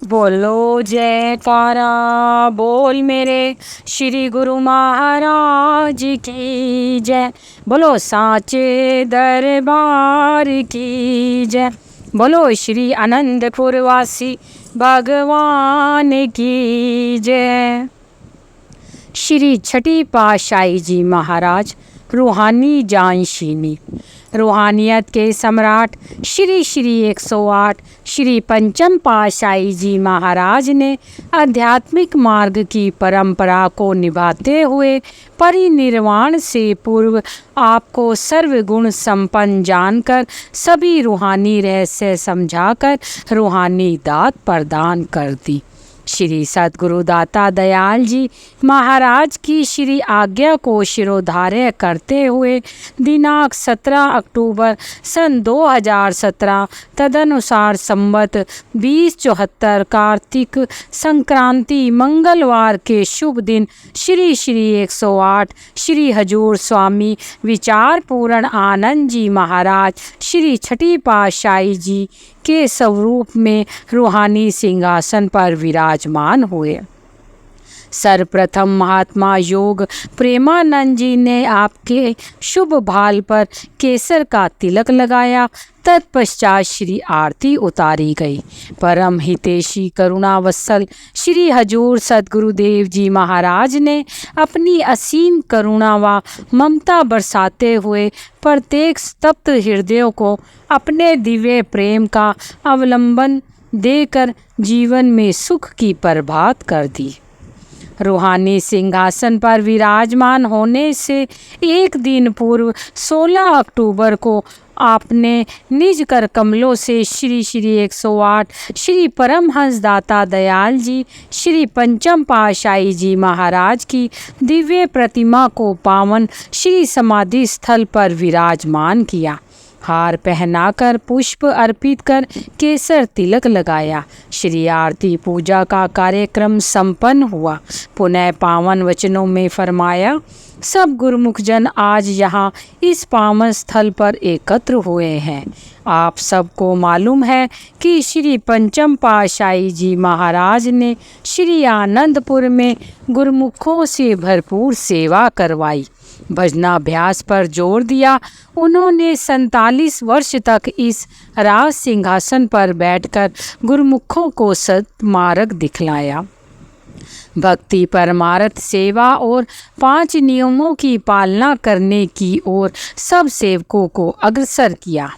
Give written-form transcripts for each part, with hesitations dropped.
बोलो जयकारा बोल मेरे श्री गुरु महाराज की जय। बोलो साचे दरबार की जय। बोलो श्री आनंदपुर वासी भगवान की जय। श्री छठी पातशाही जी महाराज रूहानी जानशीनी, रूहानियत के सम्राट श्री श्री 108 श्री पंचम पातशाही जी महाराज ने आध्यात्मिक मार्ग की परंपरा को निभाते हुए परिनिर्वाण से पूर्व आपको सर्वगुण संपन्न जानकर सभी रूहानी रहस्य समझाकर रूहानी दात प्रदान कर दी। श्री सद्गुरु दाता दयाल जी महाराज की श्री आज्ञा को शिरोधार्य करते हुए दिनांक 17 अक्टूबर सन 2017 तदनुसार संवत 2074 कार्तिक संक्रांति मंगलवार के शुभ दिन श्री श्री 108 श्री हजूर स्वामी विचार पूर्ण आनंद जी महाराज श्री छठी पातशाही जी के स्वरूप में रूहानी सिंहासन पर विराजमान हुए। सर्वप्रथम महात्मा योग प्रेमानंद जी ने आपके शुभ भाल पर केसर का तिलक लगाया। तत्पश्चात श्री आरती उतारी गई। परम हितेशी करुणावत्सल श्री हजूर सद्गुरुदेव जी महाराज ने अपनी असीम करुणा व ममता बरसाते हुए प्रत्येक स्तब्ध हृदयों को अपने दिव्य प्रेम का अवलंबन देकर जीवन में सुख की प्रभात कर दी। रूहानी सिंहासन पर विराजमान होने से एक दिन पूर्व 16 अक्टूबर को आपने निज कर कमलों से श्री श्री 108 श्री परमहंस दाता दयाल जी श्री पंचम पातशाही जी महाराज की दिव्य प्रतिमा को पावन श्री समाधि स्थल पर विराजमान किया। हार पहनाकर पुष्प अर्पित कर केसर तिलक लगाया। श्री आरती पूजा का कार्यक्रम संपन्न हुआ। पुनः पावन वचनों में फरमाया, सब गुरुमुख जन आज यहाँ इस पावन स्थल पर एकत्र हुए हैं। आप सबको मालूम है कि श्री पंचम पातशाही जी महाराज ने श्री आनंदपुर में गुरुमुखों से भरपूर सेवा करवाई, भजनाभ्यास पर जोर दिया। उन्होंने 47 वर्ष तक इस राज सिंहासन पर बैठकर गुरुमुखों को सत्मार्ग दिखलाया। भक्ति परमार्थ सेवा और 5 नियमों की पालना करने की ओर सब सेवकों को अग्रसर किया।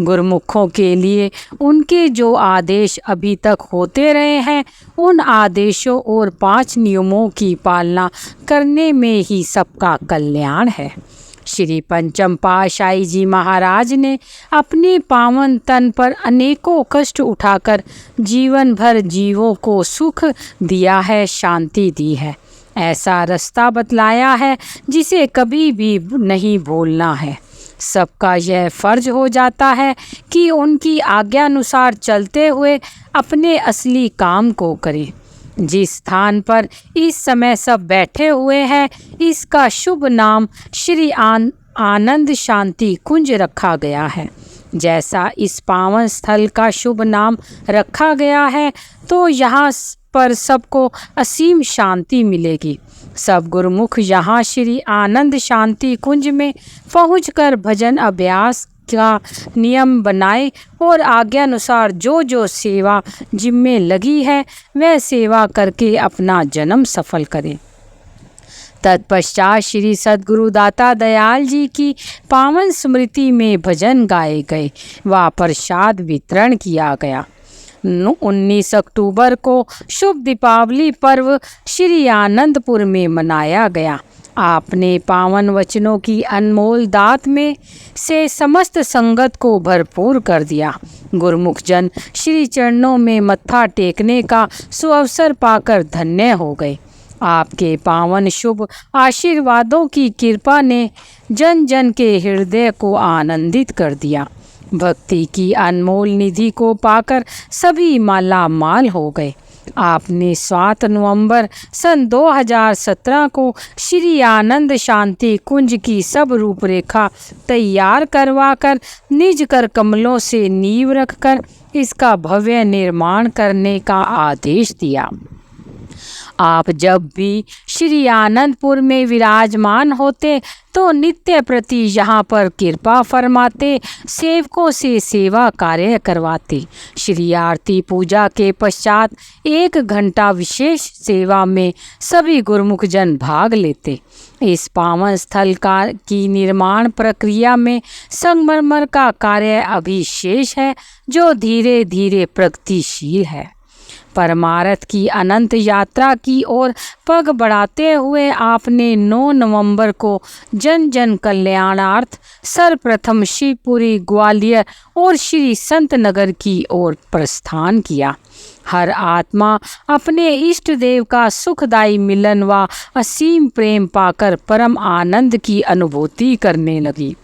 गुरुमुखों के लिए उनके जो आदेश अभी तक होते रहे हैं, उन आदेशों और 5 नियमों की पालना करने में ही सबका कल्याण है। श्री पंचम पातशाही जी महाराज ने अपने पावन तन पर अनेकों कष्ट उठाकर जीवन भर जीवों को सुख दिया है, शांति दी है। ऐसा रास्ता बतलाया है जिसे कभी भी नहीं भूलना है। सबका यह फर्ज हो जाता है कि उनकी आज्ञानुसार चलते हुए अपने असली काम को करें। जिस स्थान पर इस समय सब बैठे हुए हैं, इसका शुभ नाम श्री आनंद शांति कुंज रखा गया है। जैसा इस पावन स्थल का शुभ नाम रखा गया है, तो यहाँ पर सबको असीम शांति मिलेगी। सब गुरुमुख यहाँ श्री आनंद शांति कुंज में पहुंचकर भजन अभ्यास का नियम बनाए और आज्ञानुसार जो जो सेवा जिम्मे लगी है वह सेवा करके अपना जन्म सफल करें। तत्पश्चात श्री सद्गुरु दाता दयाल जी की पावन स्मृति में भजन गाए गए व प्रसाद वितरण किया गया। 19 अक्टूबर को शुभ दीपावली पर्व श्री आनंदपुर में मनाया गया। आपने पावन वचनों की अनमोल दात में से समस्त संगत को भरपूर कर दिया। गुरुमुख जन श्री चरणों में मत्था टेकने का सुअवसर पाकर धन्य हो गए। आपके पावन शुभ आशीर्वादों की कृपा ने जन जन के हृदय को आनंदित कर दिया। भक्ति की अनमोल निधि को पाकर सभी माला माल हो गए। आपने 7 नवंबर सन 2017 को श्री आनंद शांति कुंज की सब रूपरेखा तैयार करवाकर निज कर कमलों से नींव रखकर इसका भव्य निर्माण करने का आदेश दिया। आप जब भी श्री आनंदपुर में विराजमान होते तो नित्य प्रति यहाँ पर कृपा फरमाते, सेवकों से सेवा कार्य करवाते। श्री आरती पूजा के पश्चात 1 घंटा विशेष सेवा में सभी गुरुमुख जन भाग लेते। इस पावन स्थल की निर्माण प्रक्रिया में संगमरमर का कार्य अभी शेष है, जो धीरे धीरे प्रगतिशील है। परमार्थ की अनंत यात्रा की ओर पग बढ़ाते हुए आपने 9 नवंबर को जन जन कल्याणार्थ सर्वप्रथम शिवपुरी, ग्वालियर और श्री संत नगर की ओर प्रस्थान किया। हर आत्मा अपने इष्ट देव का सुखदायी मिलन व असीम प्रेम पाकर परम आनंद की अनुभूति करने लगी।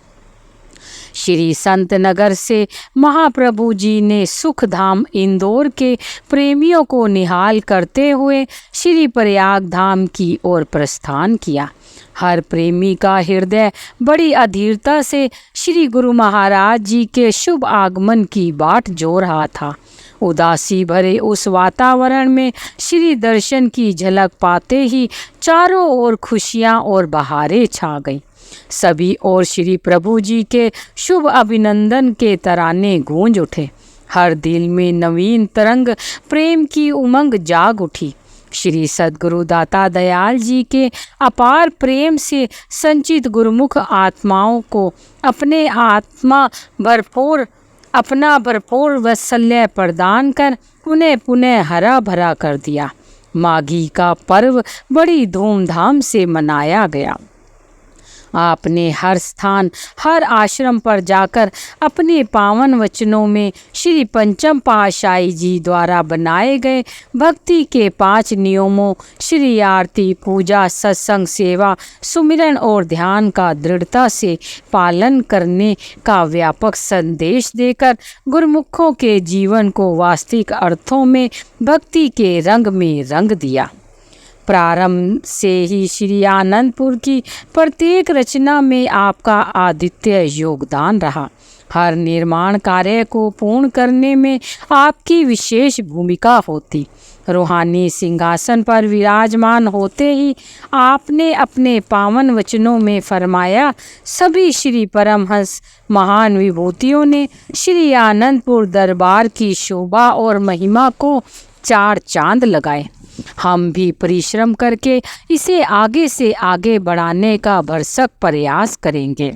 श्री संत नगर से महाप्रभु जी ने सुखधाम इंदौर के प्रेमियों को निहाल करते हुए श्री प्रयाग धाम की ओर प्रस्थान किया। हर प्रेमी का हृदय बड़ी अधीरता से श्री गुरु महाराज जी के शुभ आगमन की बाट जो रहा था। उदासी भरे उस वातावरण में श्री दर्शन की झलक पाते ही चारों ओर खुशियां और बहारें छा गईं। सभी और श्री प्रभु जी के शुभ अभिनंदन के तराने गूंज उठे। हर दिल में नवीन तरंग प्रेम की उमंग जाग उठी। श्री सद्गुरु दाता दयाल जी के अपार प्रेम से संचित गुरुमुख आत्माओं को अपना भरपूर वात्सल्य प्रदान कर उन्हें पुनः हरा भरा कर दिया। माघी का पर्व बड़ी धूमधाम से मनाया गया। आपने हर स्थान, हर आश्रम पर जाकर अपने पावन वचनों में श्री पंचम पातशाही जी द्वारा बनाए गए भक्ति के 5 नियमों श्री आरती, पूजा, सत्संग, सेवा, सुमिरन और ध्यान का दृढ़ता से पालन करने का व्यापक संदेश देकर गुरुमुखों के जीवन को वास्तविक अर्थों में भक्ति के रंग में रंग दिया। प्रारंभ से ही श्री आनंदपुर की प्रत्येक रचना में आपका आदित्य योगदान रहा। हर निर्माण कार्य को पूर्ण करने में आपकी विशेष भूमिका होती। रूहानी सिंहासन पर विराजमान होते ही आपने अपने पावन वचनों में फरमाया, सभी श्री परमहंस महान विभूतियों ने श्री आनंदपुर दरबार की शोभा और महिमा को 4 चांद लगाए। हम भी परिश्रम करके इसे आगे से आगे बढ़ाने का भरसक प्रयास करेंगे।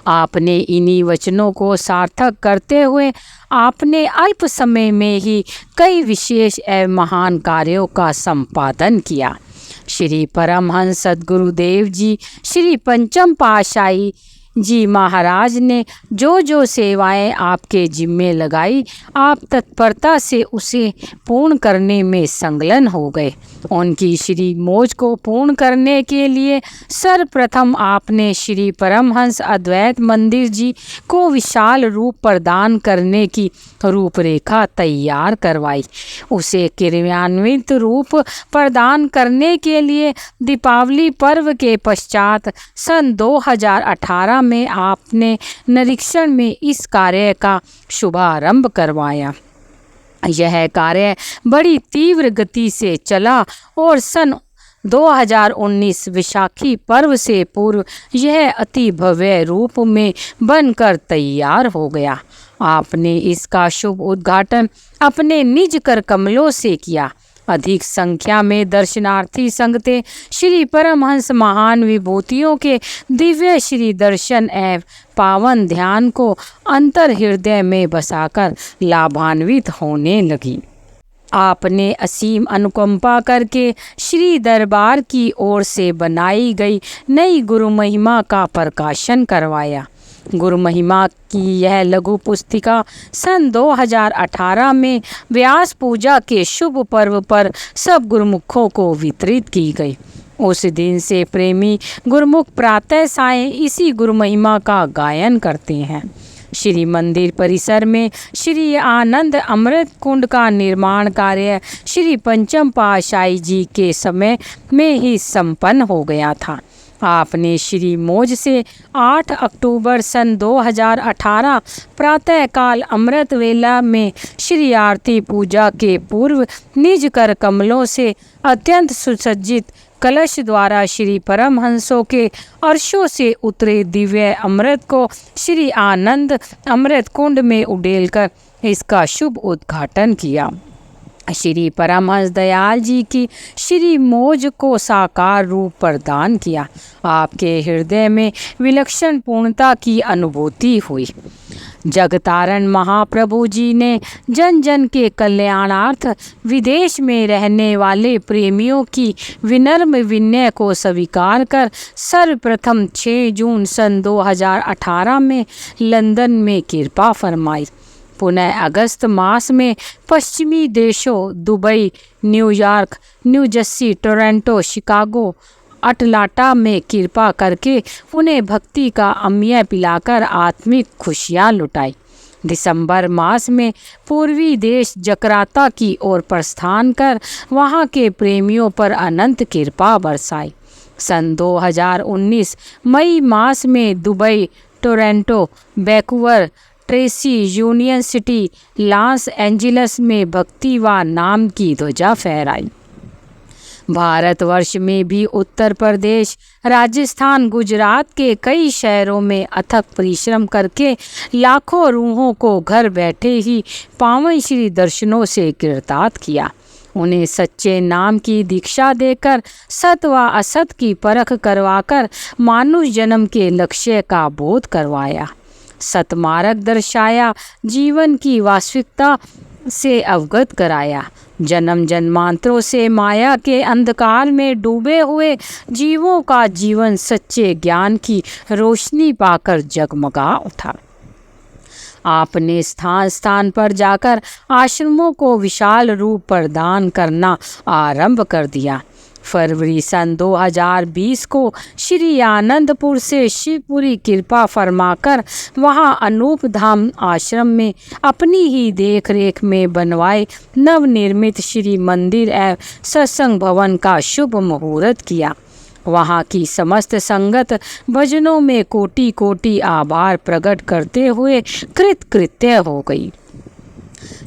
आपने इन्हीं वचनों को सार्थक करते हुए आपने अल्प समय में ही कई विशेष एवं महान कार्यों का संपादन किया। श्री परमहंस सद्गुरुदेव जी, श्री पंचम पातशाही जी महाराज ने जो जो सेवाएं आपके जिम्मे लगाई, आप तत्परता से उसे पूर्ण करने में संलग्न हो गए। उनकी श्री मौज को पूर्ण करने के लिए सर्वप्रथम आपने श्री परमहंस अद्वैत मंदिर जी को विशाल रूप प्रदान करने की रूपरेखा तैयार करवाई। उसे क्रियान्वित रूप प्रदान करने के लिए दीपावली पर्व के पश्चात सन 2018 में आपने निरीक्षण में इस कार्य का शुभारंभ करवाया। यह कार्य बड़ी तीव्र गति से चला और सन 2019 विशाखी पर्व से पूर्व यह अति भव्य रूप में बनकर तैयार हो गया। आपने इसका शुभ उद्घाटन अपने निज कर कमलों से किया। अधिक संख्या में दर्शनार्थी संगते श्री परमहंस महान विभूतियों के दिव्य श्री दर्शन एवं पावन ध्यान को अंतर हृदय में बसाकर लाभान्वित होने लगी। आपने असीम अनुकंपा करके श्री दरबार की ओर से बनाई गई नई गुरु महिमा का प्रकाशन करवाया। गुरु महिमा की यह लघु पुस्तिका सन 2018 में व्यास पूजा के शुभ पर्व पर सब गुरुमुखों को वितरित की गई। उस दिन से प्रेमी गुरुमुख प्रातः सायं इसी गुरु महिमा का गायन करते हैं। श्री मंदिर परिसर में श्री आनंद अमृत कुंड का निर्माण कार्य श्री पंचम पातशाही जी के समय में ही संपन्न हो गया था। आपने श्री मौज से 8 अक्टूबर सन 2018 प्रातःकाल अमृत वेला में श्री आरती पूजा के पूर्व निज कर कमलों से अत्यंत सुसज्जित कलश द्वारा श्री परमहंसों के अर्शों से उतरे दिव्य अमृत को श्री आनंद अमृत कुंड में उड़ेलकर इसका शुभ उद्घाटन किया। श्री परमहंस दयाल जी की श्री मौज को साकार रूप प्रदान किया। आपके हृदय में विलक्षण पूर्णता की अनुभूति हुई। जगतारण महाप्रभु जी ने जन जन के कल्याणार्थ विदेश में रहने वाले प्रेमियों की विनम्र विनय को स्वीकार कर सर्वप्रथम 6 जून सन 2018 में लंदन में कृपा फरमाई। पुनः अगस्त मास में पश्चिमी देशों Dubai, New York, new Jersey, Toronto, Chicago, Atlanta में कृपा करके उन्हें भक्ति का अमृत पिलाकर आत्मिक खुशियाँ लुटाई। दिसंबर मास में पूर्वी देश जकार्ता की ओर प्रस्थान कर वहाँ के प्रेमियों पर अनंत कृपा बरसाई। सन 2019 मई मास में Dubai, Toronto, Vancouver, Tracy, union city, Los Angeles में भक्ति व नाम की ध्वजा फहराई। भारतवर्ष में भी उत्तर प्रदेश, राजस्थान, गुजरात के कई शहरों में अथक परिश्रम करके लाखों रूहों को घर बैठे ही पावन श्री दर्शनों से कृतार्थ किया। उन्हें सच्चे नाम की दीक्षा देकर सत व असत की परख करवाकर मानुष जन्म के लक्ष्य का बोध करवाया, सतमार्ग दर्शाया, जीवन की वास्तविकता से अवगत कराया। जन्म जन्मांतरों से माया के अंधकार में डूबे हुए जीवों का जीवन सच्चे ज्ञान की रोशनी पाकर जगमगा उठा। आपने स्थान स्थान पर जाकर आश्रमों को विशाल रूप प्रदान करना आरंभ कर दिया। फरवरी सन 2020 को श्री आनंदपुर से शिवपुरी कृपा फरमाकर वहां अनूप धाम आश्रम में अपनी ही देख रेख में बनवाए नवनिर्मित श्री मंदिर एवं सत्संग भवन का शुभ मुहूर्त किया। वहाँ की समस्त संगत भजनों में कोटि कोटि आभार प्रकट करते हुए कृतकृत्य हो गई।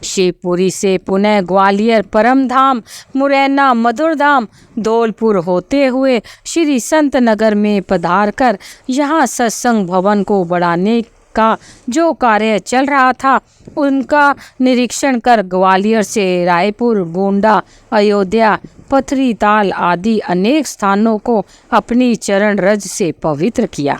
शिवपुरी से पुनः ग्वालियर, परमधाम, मुरैना, मधुरधाम, धौलपुर होते हुए श्री संत नगर में पधार कर यहाँ सत्संग भवन को बढ़ाने का जो कार्य चल रहा था उनका निरीक्षण कर ग्वालियर से रायपुर, गोंडा, अयोध्या, पथरी ताल आदि अनेक स्थानों को अपनी चरण रज से पवित्र किया।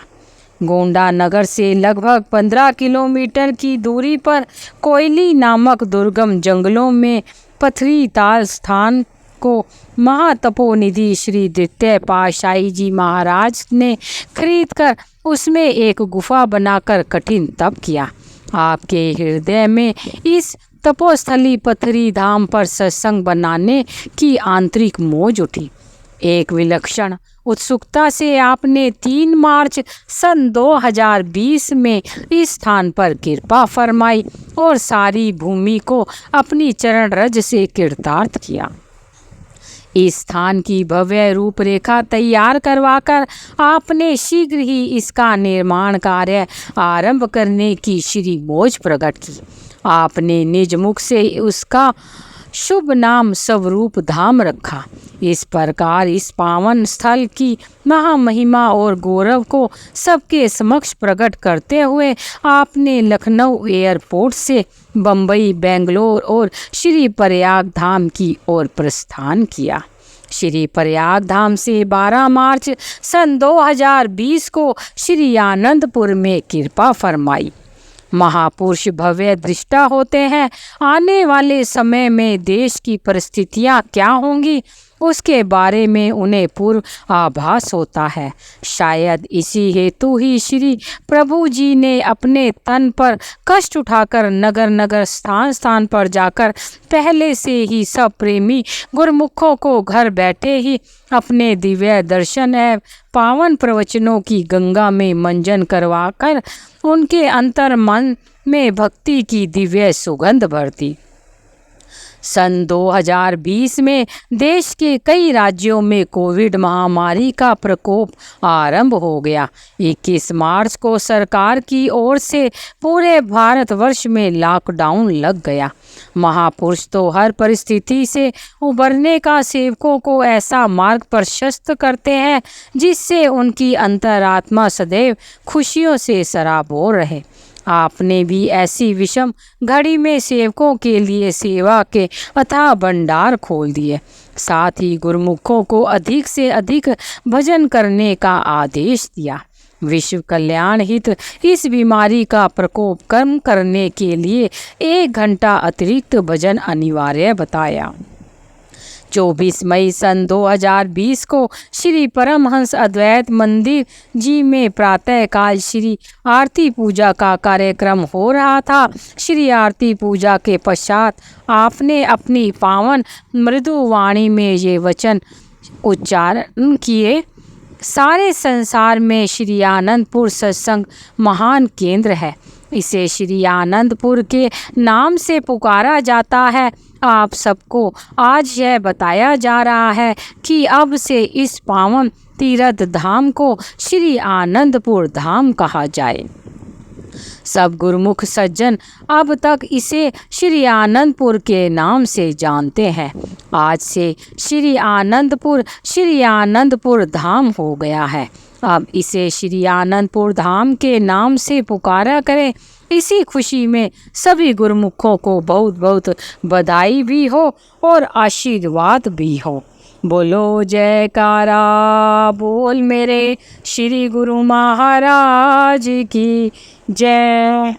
गोंडा नगर से लगभग 15 किलोमीटर की दूरी पर कोयली नामक दुर्गम जंगलों में पथरी ताल स्थान को महातपोनिधि श्री द्वितीय पातशाही जी महाराज ने खरीदकर उसमें एक गुफा बनाकर कठिन तप किया। आपके हृदय में इस तपोस्थली पथरी धाम पर सत्संग बनाने की आंतरिक मौज उठी। एक विलक्षण उत्सुकता से आपने 3 मार्च सन 2020 में इस स्थान पर कृपा फरमाई और सारी भूमि को अपनी चरण रज से कृतार्थ किया। इस स्थान की भव्य रूपरेखा तैयार करवाकर आपने शीघ्र ही इसका निर्माण कार्य आरंभ करने की श्री मौज प्रकट की। आपने निज मुख से उसका शुभ नाम स्वरूप धाम रखा। इस प्रकार इस पावन स्थल की महामहिमा और गौरव को सबके समक्ष प्रकट करते हुए आपने लखनऊ एयरपोर्ट से बम्बई, बेंगलोर और श्री प्रयाग धाम की ओर प्रस्थान किया। श्री प्रयाग धाम से 12 मार्च सन 2020 को श्री आनंदपुर में कृपा फरमाई। महापुरुष भव्य दृष्टा होते हैं। आने वाले समय में देश की परिस्थितियां क्या होंगी उसके बारे में उन्हें पूर्व आभास होता है। शायद इसी हेतु ही श्री प्रभु जी ने अपने तन पर कष्ट उठाकर नगर नगर स्थान स्थान पर जाकर पहले से ही सब प्रेमी गुरमुखों को घर बैठे ही अपने दिव्य दर्शन एवं पावन प्रवचनों की गंगा में मंजन करवाकर उनके अंतर मन में भक्ति की दिव्य सुगंध भरती। सन 2020 में देश के कई राज्यों में कोविड महामारी का प्रकोप आरंभ हो गया। 21 मार्च को सरकार की ओर से पूरे भारतवर्ष में लॉकडाउन लग गया। महापुरुष तो हर परिस्थिति से उबरने का सेवकों को ऐसा मार्ग प्रशस्त करते हैं जिससे उनकी अंतरात्मा सदैव खुशियों से सराबोर रहे। आपने भी ऐसी विषम घड़ी में सेवकों के लिए सेवा के अथाह भंडार खोल दिए। साथ ही गुरुमुखों को अधिक से अधिक भजन करने का आदेश दिया। विश्व कल्याण हित इस बीमारी का प्रकोप कम करने के लिए 1 घंटा अतिरिक्त भजन अनिवार्य बताया। 24 मई सन 2020 को श्री परमहंस अद्वैत मंदिर जी में प्रातःकाल श्री आरती पूजा का कार्यक्रम हो रहा था। श्री आरती पूजा के पश्चात आपने अपनी पावन मृदु वाणी में ये वचन उच्चारण किए। सारे संसार में श्री आनंदपुर सत्संग महान केंद्र है। इसे श्री आनंदपुर के नाम से पुकारा जाता है। आप सबको आज यह बताया जा रहा है कि अब से इस पावन तीर्थ धाम को श्री आनंदपुर धाम कहा जाए। सब गुरुमुख सज्जन अब तक इसे श्री आनंदपुर के नाम से जानते हैं। आज से श्री आनंदपुर धाम हो गया है। अब इसे श्री आनंदपुर धाम के नाम से पुकारा करें। इसी खुशी में सभी गुरुमुखों को बहुत बहुत बधाई भी हो और आशीर्वाद भी हो। बोलो जयकारा बोल मेरे श्री गुरु महाराज की जय।